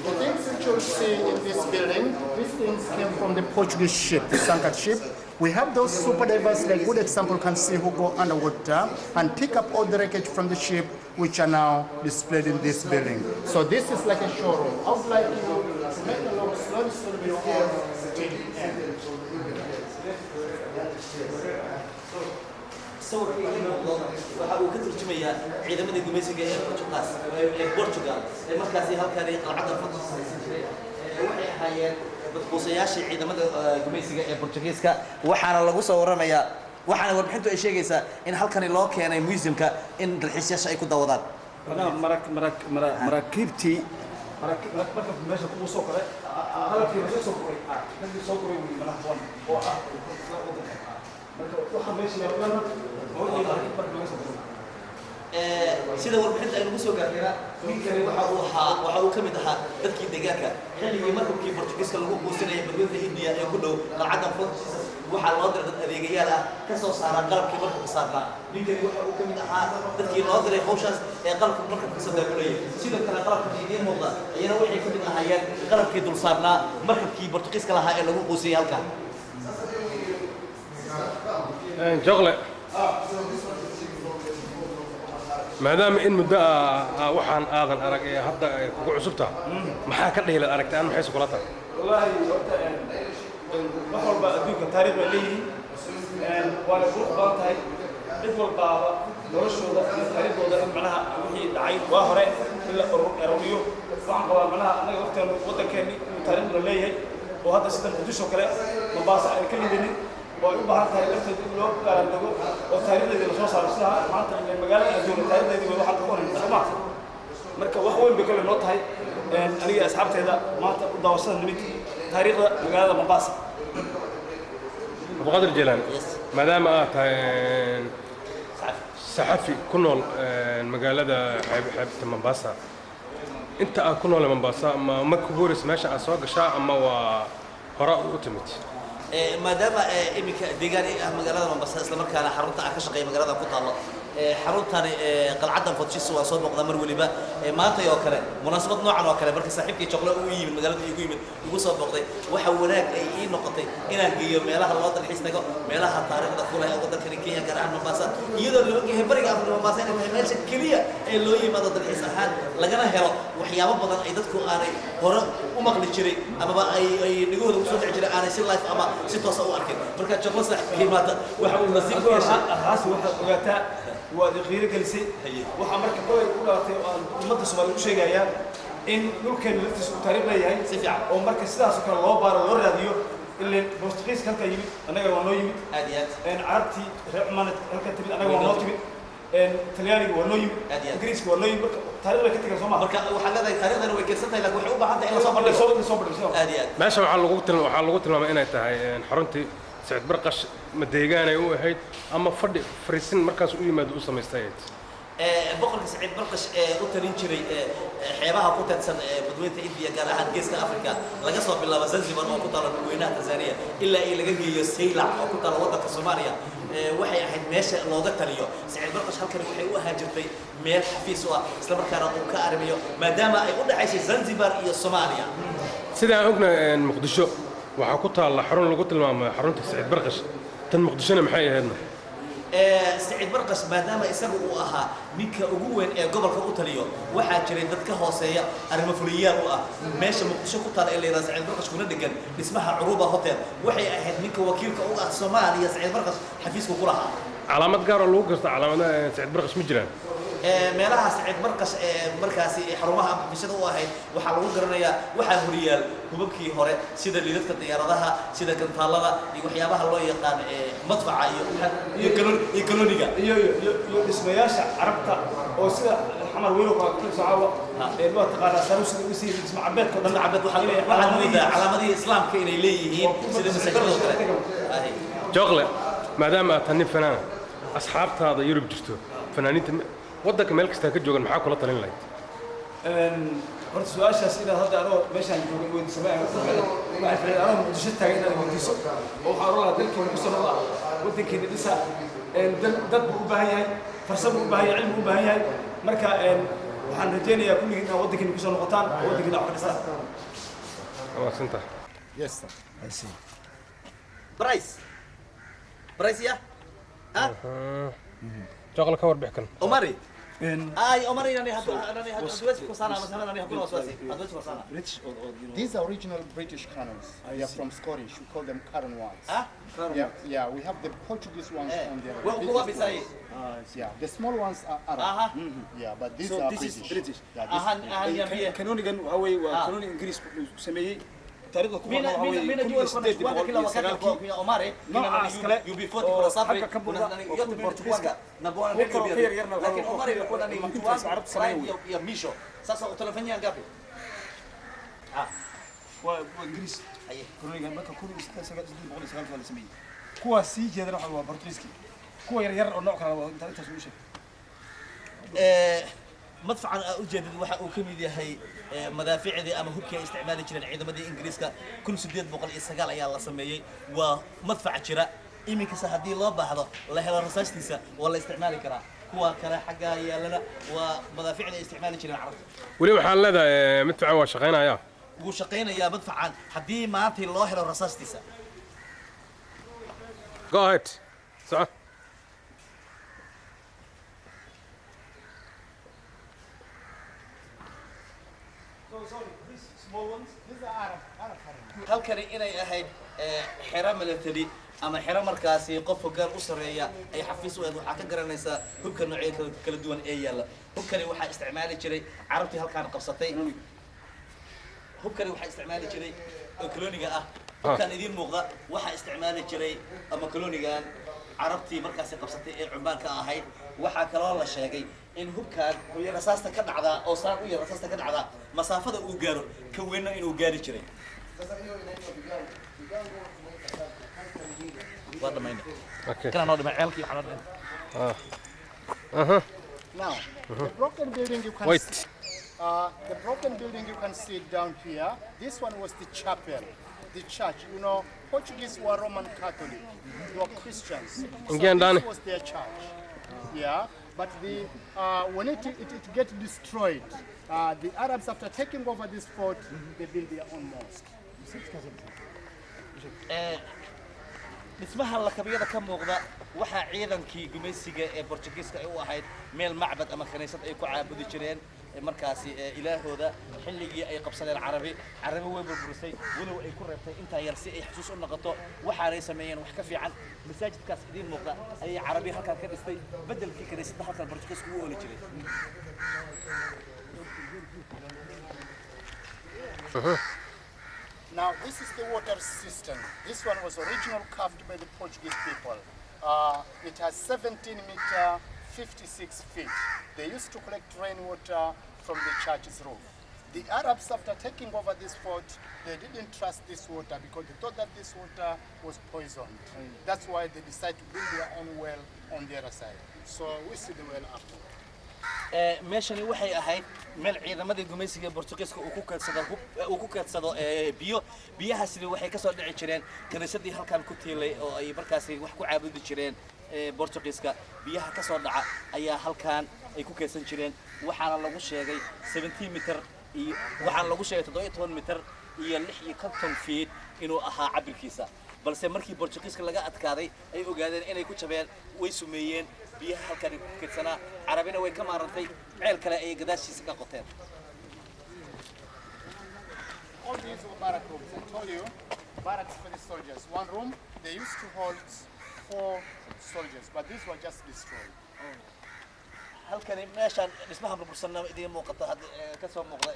The things that you'll see in this building, these things came from the Portuguese ship, the sunken ship. We have those super divers, like good example can see, who go underwater and pick up all the wreckage from the ship, which are now displayed in this building. So this is like a showroom. I would like you to make a look slowly before we end. صورك waxa uu ka turjumayaa ciidamada gumeysiga ee Portugal ee markaasi halkan ay qalcada fadhiisan jiray waxay ahaayeen badquusayaashii ciidamada gumeysiga ee Portugiiska waxaana lagu soo waramayaa waxaana warbixintu ay sheegaysaa in halkan loo keenay museumka in dalxiisayaasha ay ku dawadaan مراكبتي مركب ماشي كل سوق ده هذا في ماشي سوق ده نجي سوق ده من هون هو waxa meesha yaalla oo ay sida warbixinta ay nagu soo gaartayna ninkani waxa uu kamid ahaa dadkii deegaanka xilligii markabkii Portugiiska lagu guursanayay badweynta Hindiya ee ku dhow qalcadda Portugiiska waxa loo diray dad adeegayaal ah ka soo saara qalabkii markabka saarnaa ninkani waxa uu kamid ahaa dadkii loo diray hawshaas ee qalabka markabka soo daabulayay sidoo kale qalabka idiin muuqda ayana waxay kamid ahaayeen qalabkii dul saarnaa markabkii Portugiiska lahaa ee lagu guursiyay halkan شغلة ما دام إن مدة وحن آذن أرق هذا كعصبتها ما حكى لي لا أرقت أنا محيس قلتها والله بحول بأدوك تاريخ ليه وأنا بقول قانت هاي بدول بابا نرشوا ده تاريخ ده معناها وهي دعيت وهراء إلا أروميو وعن قوى معناها أنا قلت وده كان تاريخ ليه وهذا سيد القدوس وكلا مباسع الكل دني ويبقى هذا تاريخ لو قال له وتاريخ اللي وصل صار معناته إن المجال الجون تاريخ اللي واحد يكون سمع مركب وحول بكل النقطة هاي أنا أصحابتي هذا ما دورسنا نميت تاريخ مجال مباسع أبو قادر الجيلاني ما دام صحفي كنول المجال هذا حبيت منباسة أنت كنول منباسة ما كبورس ماشي على سواق شاء أما وراء أوتوميت ما دام إمك ديجاني مجالات منباسة إسلام كان حرمت عكش قيم مجالات كتالله حرمتني قلعة فوتشيس وصوب مقدمر ولبا ما أنت يوكله مناسبة نوعا وكله بركة صاحبك شغله ويجي من مجالات يجي من صوب مقدم وحولك أي نقطة إن جيو ميلها الوطن الحس نجوا ميلها تاريخ دخولها أو قدر كنيكية كرعان منباسة يقدر لو كه بركة في منباسة إنه ماشي كلية اللي هي مدة الحس هاد لقنا هلا وحياة بدن أيدتكم أنا هرا ومغلي شري أما بقى أي نقول وصوت عجلة أنا سير لايف أما ستة صور أركن بركة شغله صاحبك ما وحول نصيب كل شيء أخاص واحد وغير جلسي وحمرك كوي ولا المدة سوالف شيء جاية إن ممكن نفتح تاريخ ليه هاي سفيع ومرك السلاح سكر الله بار الله راديو اللي بوستقيس كان كيمي أنا جوا نويمي عاديات إن عرفتي رحمن كان تبي أنا جوا نوتبي talyaaniga waa noo yimid Aad iyo aad. ingiriiska waa noo yimid marka taariikhda way ka tegeen soo maaha marka waxaa leedahay taariikhdana way keedsan tahay laakiin waxay u baahan tahay in la soo bandhigo soo bandhigo aad iyo aad meesha waxaa lagu tilmaamay inay tahay xaruntii sicid barqash ma deegaanay u ahayd ama fadhi fariisin markaas u yimaado u samaystay boqorka Saciid Barqash u talin jiray xeebaha ku taadsan badweynta India gaar ahaan geeska Afrika laga soo bilaabo Zanzibar oo ku taala dadweynaha Tanzania ilaa ay laga geeyo Seylac oo ku taala waddanka Soomaaliya waxay ahayd meesha looga taliyo Saciid Barqash halkan waxay u ahaan jirtay meel xafiis u ah isla markaana uu ka arrimiyo maadaama ay u dhaxaysay Zanzibar iyo Soomaaliya sida aan ognahay muqdisho waxaa ku taala xarun lagu tilmaamay xarunta sicid barqash tan muqdishona maxay ahaydna Saciid Barqash maadaama isagu uu ahaa ninka ugu weyn ee gobolka u taliyo waxaa jiray dad ka hooseeya arrimo fuliyaal u ah meesha muqdisho ku taala ee la yiraahdo Saciid Barqash kuna dhigan dhismaha Curuba Hotel waxay ahayd ninka wakiilka u ah Soomaaliya Saciid Barqash xafiiska ku lahaa calaamad gaar oo lagu garto calaamadaha sicid barqash ma jiraan meelaha Saciid Barqash markaasi xarumaha bulshada u ahayd waxaa lagu garanayaa waxaa horiyaal hubabkii hore sida liidadka diyaaradaha sida gantaalada iyo waxyaabaha loo yaqaan madfaca iyo kalooniga iyo dhismayaasha carabta oo sida xamar weyn oo kale saawa loo taqaana saruusiga u sii dhisma cabeedka dhan cabad waxaa moodaa calaamadihii islaamka inay leeyihiin sida masaajidada oo kale joogle maadaama aad tahay fanaan asxaabtaada Yurub jirto fanaaniinta waddanka meel kasta ka joogan maxaa kula talin lahayd horta su'aashaas inaad hadda anoo meeshaan joogay weyn sameeyo waxay fiican anoo muqdisho taagay inaad weydiiso oo waxaan oran lahaa dalkeena ku soo noqda waddankeena dhisa dad buu u baahan yahay farsamo u baahan yahay cilmi u baahan yahay marka waxaan rajaynayaa kulligiin inaad waddankeena ku soo noqotaan oo waddankeena wax ka dhistaan waa santa Yes, sir. I see. Bryce ya joogle ka warbix kan Omari ay Omari nani hadu hadu ku sana masana nani hakuna waswasi hadu ku sana British or These are original British cannons. They are from Scottish. We call them Caron ones. ah Yeah, we have the Portuguese ones on there. wa kuwa bisay Yeah, the small ones are Arab. aha Yeah, but these So are this is British. British. Yeah, this ahan ya kanonigan waxa weeye waa kanoni ingiriis sameeyey taariikhda ku mina jua kuna kuwanga kila wakati kwa kwa Omari UB40 kwa sababu kuna yote Portugiiska na bwana ndio lakini Omari alikuwa ni mtu wangu ya misho sasa utalifanyia ngapi waa ingiriis haye kanonigan marka kanoni 1990 la sameeyey kuwa sii jeedana waxa waa Portugiiski kuwa yar yar oo nooc kala waa intaas u sheeg madfacan ujeedadu waxa uu ka mid yahay madaaficdii ama hubkii ay isticmaali jireen ciidamadii Ingiriiska 1809 ayaa la sameeyay waa madfac jira iminka hadii loo baahdo la helo rasaastiisa waa la isticmaali karaa kuwa kale xagga yaalana waa madaaficda ay isticmaali jireen carabta weli waxaan leedahay madfaca waa shaqeynaya wuu shaqeynayaa madfacan hadii maanta loo helo rasaastiisa go ahead saca halkani inay ahayd xero military ama xero markaasi qof hoggaan u sareeya ay xafiis u aad waxa ka garanaysa hubka noocyada kala duwan ee yaala hubkani waxa isticmaali jiray carabtii halkaan qabsatay hubkani waxa isticmaali jiray koloniga ah hubkan idin muuqda waxa isticmaali jiray ama kolonigan carabtii markaasi qabsatay ee Cumaanka ahayd waxa kaloo la sheegay in hubkan uu yar rasaasta ka dhacda oo saan u yar rasaasta ka dhacda masaafada uu gaaro ka weynna inuu gaari jiray okay kana noo dhimay ceelkii waxa noo Now, the broken building you can wait see, the broken building you can see down here. This one was the chapel, the church. You know, Portuguese were Roman Catholic. They were Christians. So Again, Danny. this was their church. Yeah, but when it gets destroyed, the Arabs after taking over this fort, they built their own mosque. dhismaha lakabiyada ka muuqda waxa ciidankii gumaysiga ee Portugiiska ay u ahayd meel macbad ama kaniisad ay ku caabudi jireen markaasi ilaahooda xilligii ay qabsadeen carabi way burburisay walow ay ku reebtay inta yar si ay xasuus u noqoto waxaanay sameeyeen wax ka fiican masaajidkaas idin muuqda ay carabi halkan ka dhistay bedelkii kaniisada halkan Portugiiska u ooli jiray Now, this is the water system. This one was originally carved by the Portuguese people. It has 17-meter 56 feet. They used to collect rainwater from the church's roof. The Arabs, after taking over this fort, they didn't trust this water because they thought that this water was poisoned. That's why they decided to build their own well on the other side. So we see the well after. meeshani waxay ahayd meel ciidamadii gumaysiga Boortaqiiska uu ku kaadsado biyo biyahaasina waxay ka soo dhici jireen kaniisadii halkan ku tiilay oo ay markaasi wax ku caabudi jireen Boortaqiiska biyaha ka soo dhaca ayaa halkan ay ku kaydsan jireen waxaana lagu sheegay 17 mitir iyo waxaan lagu sheegay 17 mitir iyo 56 feet inuu ahaa cabirkiisa balse markii Boortaqiiska laga adkaaday ay ogaadeen inay ku jabeen way sumeeyeen biyaha halkan ku kaydsanaa Arabina way ka maarantay ceel kale ay gadaashiisa ka qoteen. All these were barrack rooms. I told you, barracks for the soldiers. One room, they used to hold 4 soldiers, but these were just destroyed. halkani meeshan dhismaha burbursanna idin muuqata hadda ka soo muuqda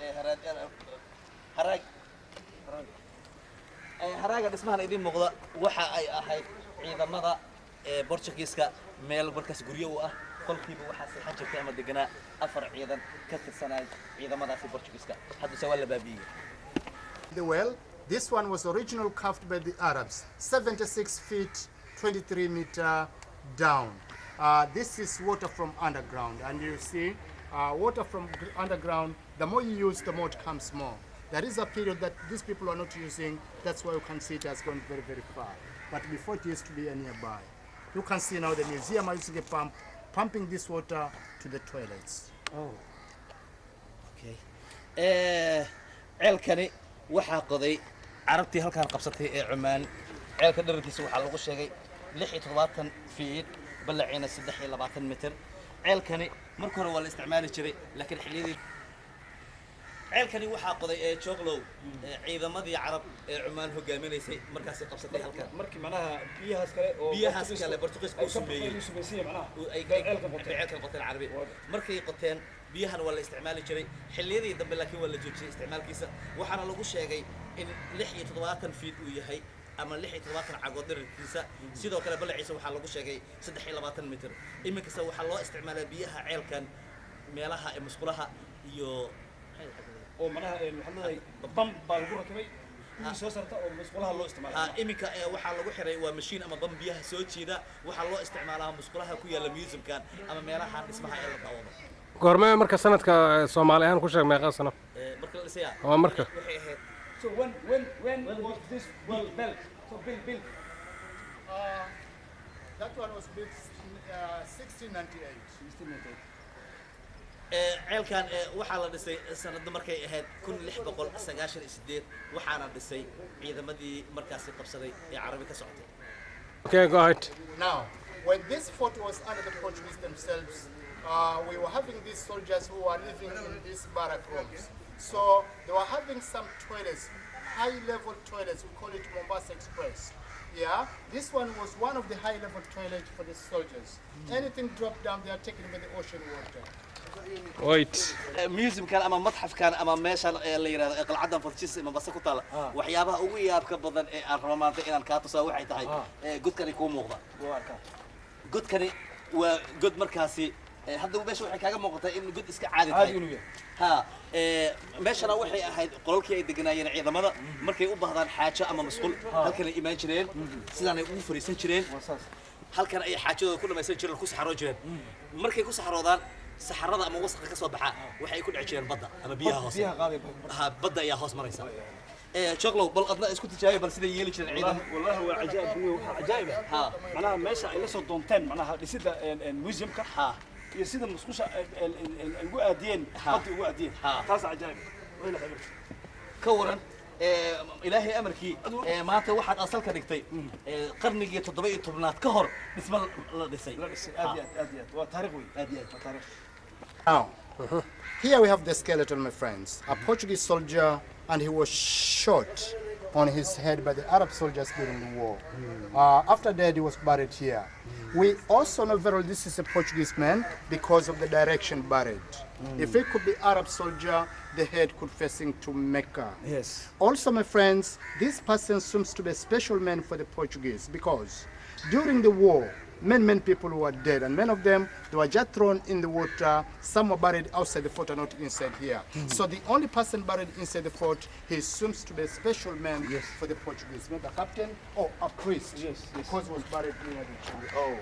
haraaga dhismahan idin muuqda waxa ay ahayd ciidamada Boortaqiiska meel markaas guryo u ah qolkiiba waxa saxan jirtay ama deganaa 4 ciidan ka tirsanay ciidamadaasi Boortaqiiska hadda soo wala baabiyay. The well, this one was originally carved by the Arabs, 76 feet, 23 meter down. This is water from underground, and you see water from underground, the more you use, the more it comes more. There is a period that these people are not using, that's why you can see it has gone very, very far. But before it used to be nearby. You can see now the museum are using a pump, pumping this water to the toilets. Oh. Okay. ceelkani waxaa qoday Carabtii halkan qabsatay ee Cumaan. ceelka dhererkiisa waxaa lagu sheegay 76 feet balaciina 23 mitir. ceelkani markii hore waa la isticmaali jiray laakiin xilliyadii ceelkani waxaa qoday Joglow ciidamadii Carab ee Cumaan hogaaminaysay markaas ay qabsatay halkan. markii macnaha biyahaas kale oo Boortaqiiska uu sameeyay ay ceelka qoteen Carabi markay qoteen biyahan waa la isticmaali jiray xilliyadii dambe laakiin waa la joojiyay isticmaalkiisa waxaana lagu sheegay in 76 feet uu yahay ama 76 cagood dhererkiisa sidoo kale balaciisa waxaa lagu sheegay 23 mitir iminkasta waxaa loo isticmaalaa biyaha ceelkan meelaha ee musqulaha iyo oo macnaha maxalladay bam baa lagu rakibay in soo sarta oo musqulaha loo isticmaalo iminka waxaa lagu xiray waa machine ama bam biyaha soo jiida waxaa loo isticmaalaa musqulaha ku yaala museumkan ama meelaha dhismaha ee la daawado goorma marka sanadka Soomaali ahaan ku sheeg meeqa sano marka la siyaa waa marka waxay ahayd so when was this well built so built That one was built 1698. ceelkan waxaa la dhisay sanad markay ahayd 1698 waxaana dhisay ciidamadii markaas qabsaday ee Carabi ka socotay. Okay, go ahead. Now, when this fort was under the Portuguese themselves, we were having these soldiers who were living in these barrack rooms. So they were having some toilets, high-level toilets. We call it Mombasa Express. Yeah, this one was one of the high-level toilets for the soldiers. Anything dropped down, they are taken by the ocean water. Wait. museumkan ama madxafkan ama meesha la yiraahdo qalcadan Boortaqiiska Mombasa ku taala waxyaabaha ugu yaabka badan ee aan rabo maanta inaan ka tuso waxay tahay godkani ku muuqda godkani waa god markaasi hadda meesha waxay kaaga muuqataa in god iska caadi tahay ha meeshana waxay ahayd qolalkii ay deganaayeen ciidamada markay u baahdaan xaajo ama mas'uul halkan ay imaan jireen sidaan ay ugu fariisan jireen halkan ay xaajadooda ku dhamaysan jireen ku saxaroo jireen markay ku saxaroodaan saxarada ama wasaqka ka soo baxa waxay ku dhici jireen badda ama biyaha hoose badda ayaa hoos maraysa Joglow bal adna isku tijaabi bal sida yeeli jireen ciidan wallahi waa ajaa'ib ha macnaha meesha ay la soo doonteen macnaha dhisida museumka ha iyo sida musqusha ugu aadiyeen badda ugu aadiyeen taas ajaa'ib wayna xibir ka waran ilaahay amarkii maanta waxaad asalka dhigtay qarnigii 17aad ka hor dhisma la dhisay aad waa taariikh weyn aad waa taariikh. Now, here we have the skeleton, my friends. A Portuguese soldier, and he was shot on his head by the Arab soldiers during the war. After that, he was buried here. We also know very well this is a Portuguese man because of the direction buried. If it could be Arab soldier, the head could facing to Mecca. yes Also, my friends, this person seems to be a special man for the Portuguese because during the war, many people were dead, and many of them, they were just thrown in the water. Some were buried outside the fort and not inside here. So the only person buried inside the fort, he seems to be a special man for the Portuguese, maybe a captain or a priest, because he was buried near the tree. Oh.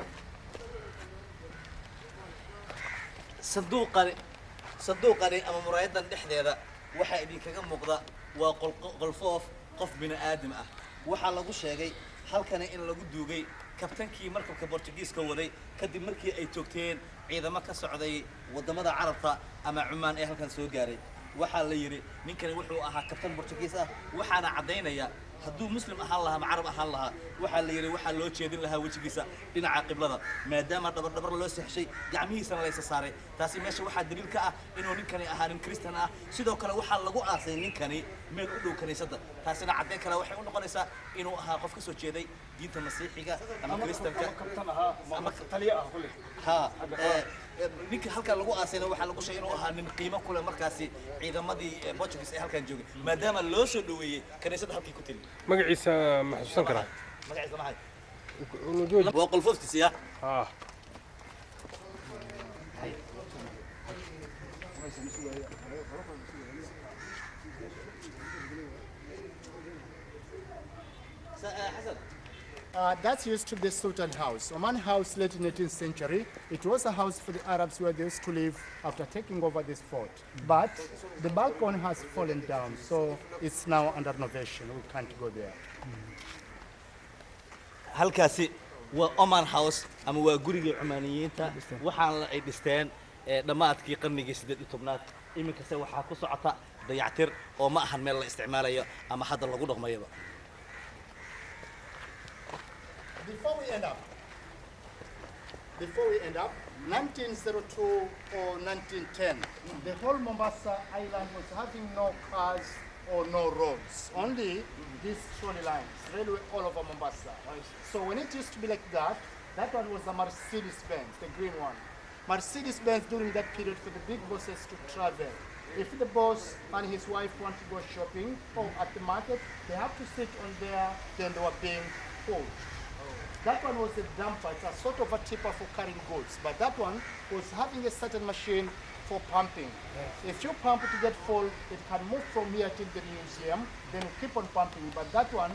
sanduuqani ama muraayadan dhexdeeda waxaa idinkaga muuqda waa qolfoof qof bini aadam ah waxaa lagu sheegay halkani in lagu duugay kabtankii markabka Portugiiska waday kadib markii ay toogteen ciidamo ka socday wadamada Carabta ama Cumaan ee halkan soo gaaray waxaa la yiri ninkani wuxuu ahaa kabtan Portugiis ah waxaana cadeynaya hadduu muslim ahaan lahaa ama carab ahaan lahaa waxaa la yiri waxaa loo jeedin lahaa wajigiisa dhinaca qiblada maadaama dhabar loo sexshay gacmihiisana la isa saaray taasi meesha waxaa daliil ka ah inuu ninkani ahaa nin Kristaan ah sidoo kale waxaa lagu aasay ninkani meel u dhow kaniisada taasina cadeyn kale waxay u noqonaysaa inuu ahaa qof ka soo jeeday diinta masiixiga ama Kristaanka ama taliya ah kulli ha ninka halkan lagu aasayna waxaa lagu sheegay inuu ahaa nin qiimo kule markaasi ciidamadii Portuguese ee halkan joogay maadaama loo soo dhaweeyay kaniisada halkii ku tiri magaciisa ma xasuusan karaa magaciisa maxay وجود waa qolfoftiisa ya اه حسن That used to be the Sultan House. Oman House, late 19th century. It was a house for the Arabs where they used to live after taking over this fort. But the balcony has fallen down, so it's now under renovation. We can't go there. halkaasi waa Oman House ama waa guriga Cumaaniyiinta waxaan ay dhisteen dhamaadkii qarnigii 18aad iminka se waxa ku socota dayactir oo ma ahan meel la isticmaalayo ama hadda lagu dhaqmayo Before we end up, 1902 or 1910, the whole Mombasa island was having no cars or no roads, only these trolley lines, railway all over Mombasa. So when it used to be like that, that one was a Mercedes-Benz, the green one. Mercedes-Benz during that period for the big bosses to travel. If the boss and his wife want to go shopping or at the market, they have to sit on there, then they were being pulled. That one was a dumper, it's a sort of a tipper for carrying goods, but that one was having a certain machine for pumping. If you pump to get full, it can move from here till the museum, then you keep on pumping. But that one,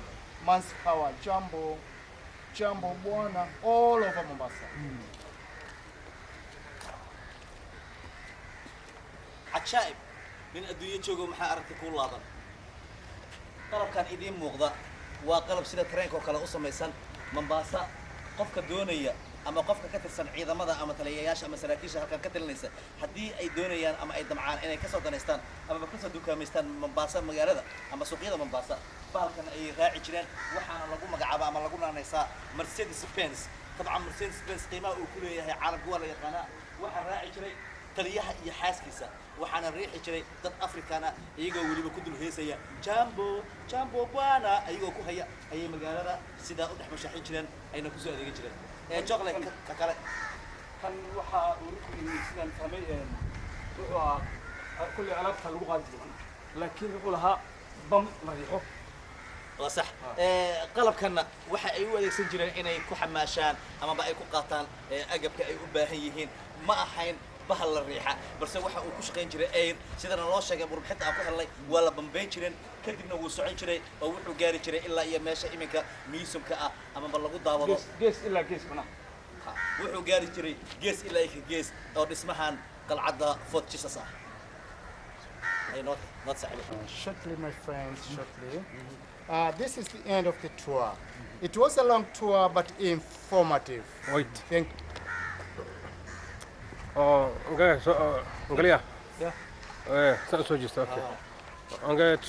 man's power, Jumbo, Bwana, all over Mombasa. عجائب من الدنيا جوجو maxaa aragtay ku laadan qalabkan idin muuqda waa qalab sida tareenka oo kale u samaysan Mombasa qofka doonaya ama qofka ka tirsan ciidamada ama taliyayaasha ama saraakiisha halkan ka talinaysa hadii ay doonayaan ama ay damcaan inay ka soo daneystaan ama ka soo dukaameystaan Mombasa magaalada ama suuqyada Mombasa baalkan ay raaci jireen waxaana lagu magacaabaa ama lagu naanaysaa Mercedes-Benz طبعا Mercedes-Benz qiimaha uu ku leeyahay caalamka waa la yaqaanaa waxa raaci jiray taliyaha iyo xaaskiisa waxaana riixi jiray dad Afrikaana iyagoo waliba ku dul heesaya Jambo Bwana ayagoo ku haya ayay magaalada sida u dhex mashaxin jireen ayna ku soo adeegin jireen chocolate ka kale kan waxa uu ku sidaan fahmay wuxuu kulli alaabta lagu qaadi jiray laakiin wuxuu lahaa bam la riixo waa sax qalabkana waxa ay u adeegsan jireen inay ku xamaashaan ama ay ku qaataan agabka ay u baahan yihiin ma ahayn bahal la riixa balse waxa uu ku shaqeyn jiray air sidana loo sheegay burbixinta aan ku helnay waa la bambeyn jireen kadibna wuu socon jiray oo wuxuu gaari jiray ilaa iyo meesha iminka museumka ah ama ba lagu daawado gees ilaa gees mana wuxuu gaari jiray gees ilaa iyo gees oo dhismahan qalcadda Fort Jesus ah ay not sahib Shortly, my friends, shortly. This is the end of the tour. It was a long tour, but informative. wait Thank اه انقلع انقلع Yeah. ايه سأل جست اوكي انقلت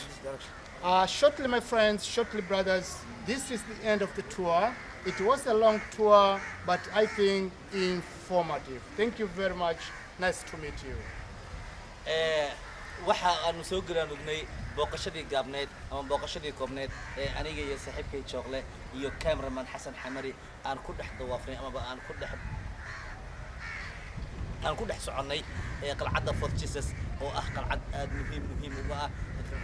Shortly, my friends, shortly, brothers, this is the end of the tour. It was a long tour, but I think informative. Thank you very much. Nice to meet you. waxa aanu soo garaanugnay booqashadii gaabneed ama booqashadii koobneed ee aniga iyo saaxiibkay Joogle iyo cameraman Xasan Xamari aan ku dhex dawaafnay ama aan ku dhex soconnay qalcadda Fort Jesus oo ah qalcad aad muhiim uga ah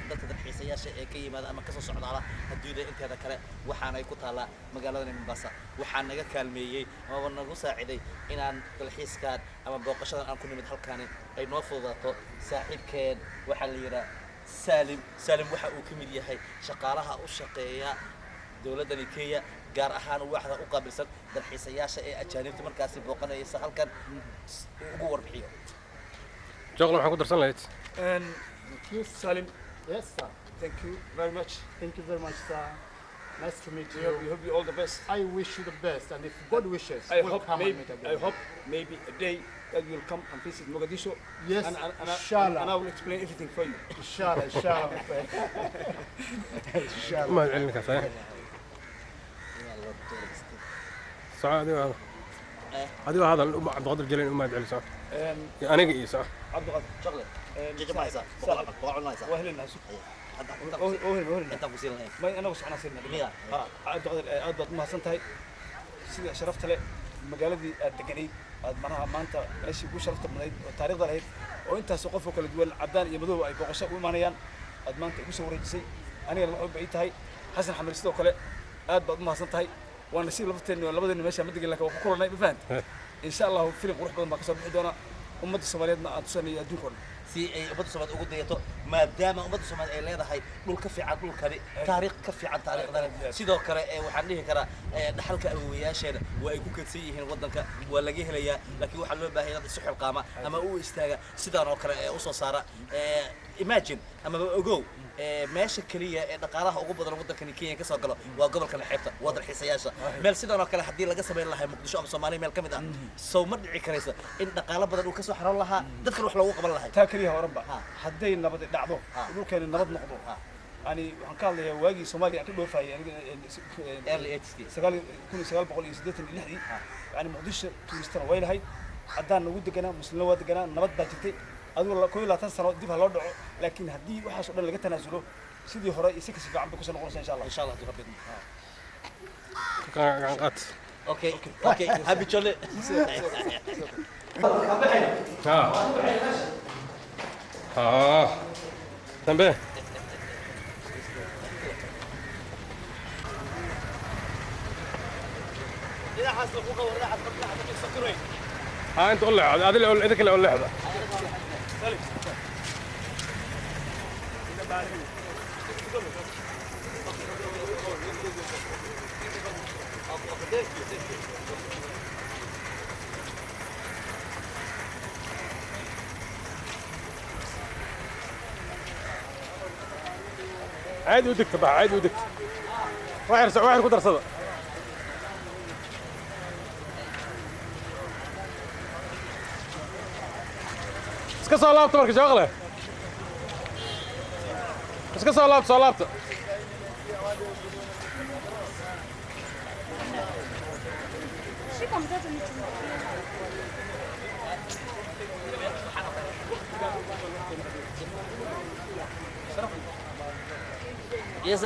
dadka dalxiisayaasha ee ka yimaada ama ka soo socdaala adduunyada inteeda kale waxaana ay ku taalaa magaalada Mombasa waxaan naga kaalmeeyay ama nagu saaciday inaan dalxiiskaan ama booqashadan aan ku nimid halkaani ay noo fududaato saaxiibkeen waxa la yiraahdaa سالم waxa uu kamid yahay shaqaalaha u shaqeeya dawladda Kenya gaar ahaan waxda u qaabilsan dalxiisayaasha ee ajaanibta markaasi booqanaysa halkan ugu warbixiyo joqlo waxaan ku darsan lahayd And you, Salim, Yes, sir. thank you very much. Thank you very much, sir. Nice to meet We you. hope you all the best. I wish you the best, and if God wishes, I we'll hope come and maybe meet again. I hope maybe a day that you'll come and visit Mogadishu. Yes, and inshallah. and I will explain everything for you. Inshallah, inshallah, my friend. Inshallah. ما علمك صحيح سعادي هذا هذا هذا عبد القادر الجيلاني وما ادري صح Um, انا اي صح عبد القادر شغله جيجي معيسى سهل. بقول نايسى واهل الناس انت اوهل انت كوسين لهين ما انا وصحنا سيرنا مية. عبد القادر aad baad mahadsan tahay sida sharafta leh magaaladii aad deganay aad manaha maanta meeshii ku sharafta badnayd oo taariikhda lahayd oo intaas qof oo kala duwan cadaan iyo madow ay booqasho u imaanayaan aad maanta igu soo wareejisay aniga ma og ay tahay xasan xamar sidoo kale aad baad u mahadsan tahay waan nasiib labadeena meesha madagay laakiin waan ku kulanay ma fahant insha Allah filim qurux badan baa ka soo bixi doona ummadda Soomaaliyeedna aad tusanay adduunka oo dhan si ay ummadda Soomaaliyeed ugu dayato maadaama ummadda Soomaaliyeed ay leedahay dhul ka fiican dhulkani taariikh ka fiican taariikhdan sidoo kale waxaan dhihi karaa dhaxalka awoowayaasheena waa ay ku kadsan yihiin wadanka waa laga helayaa laakiin waxa loo baahan yahay suxul qaama ama uu istaaga sidaan oo kale u soo saara imagine ama ogow meesha kaliya ee dhaqaalaha ugu badan waddanka Kenya ka soo galo waa gobolka xeebta waa dalxiisayaasha meel sidoo kale hadii laga sameyn lahaa Muqdisho ama Soomaaliya meel kamid ah soo ma dhici karaysa in dhaqaale badan uu ka soo xaran lahaa dadka wax loogu qaban lahaa taa kaliya horanba hadday nabad dhacdo dhulkeena nabad noqdo yani waxaan ka hadlayaa waagii Soomaaliya ka dhoofayay early 80s yani Muqdisho tuuristana way lahayd haddaan ugu deganaa muslimna waa deganaa nabad baa jirtay aduu 12 sano dib ha loo dhaco laakiin haddii waxaas oo dhan laga tanaasulo sidii hore si ka fiican bay ku soo noqonaysaa insha Allah rabbi كان قات اوكي happy jolly ها ها تنبه إذا حصل فوق ولا حصل سكرين ها انت قول لي هذا اللي اقول اذا كله اقول لحظه عادي ودك تبع عادي ودك واحد قدر صدق iska soo laabta marka jooqle iska soo laabta Shika mtoto nichukue.